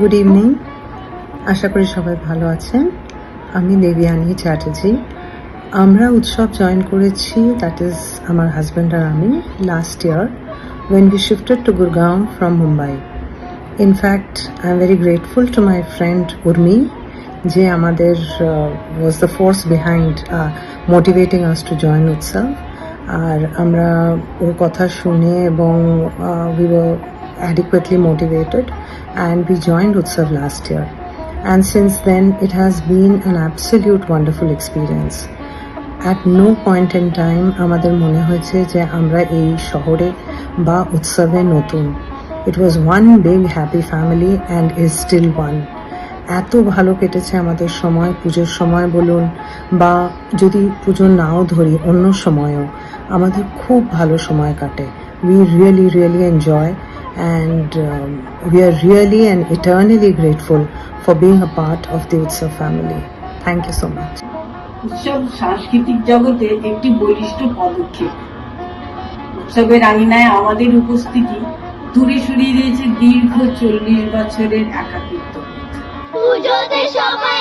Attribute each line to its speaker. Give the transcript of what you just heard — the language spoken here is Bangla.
Speaker 1: গুড ইভিনিং, আশা করি সবাই ভালো আছেন। আমি দেবযানী চ্যাটার্জি। আমরা উৎসব জয়েন করেছি, দ্যাট ইজ আমার হাজব্যান্ড আর আমি, last year when we shifted to Gurgaon from Mumbai. In fact, I am very grateful to my friend Urmi, যে আমাদের was the force behind motivating us to join Utsav. আর আমরা ওর কথা শুনে এবং we were adequately motivated and we joined Utsav last year. And since then, it has been an absolute wonderful experience. At no point in time আমাদের মনে হয়েছে যে আমরা এই শহরে বা উৎসবে নতুন। It was one big happy family and is still one. এত ভালো কেটেছে আমাদের সময়, পুজোর সময় বলুন বা যদি পুজো নাও ধরি অন্য সময়ও আমাদের খুব ভালো সময় কাটে। We really enjoy and we are really and eternally grateful for being a part of the Utsav family. Thank you so much.
Speaker 2: উৎসব সাংস্কৃতিক জগতে একটি বলিষ্ঠ পদক্ষেপ। উৎসবের আঙিনায় আমাদের উপস্থিতি দূরে সরিয়ে দিয়েছে দীর্ঘ 40 বছরের একাকিত্ব।
Speaker 3: পুজোতে সবাই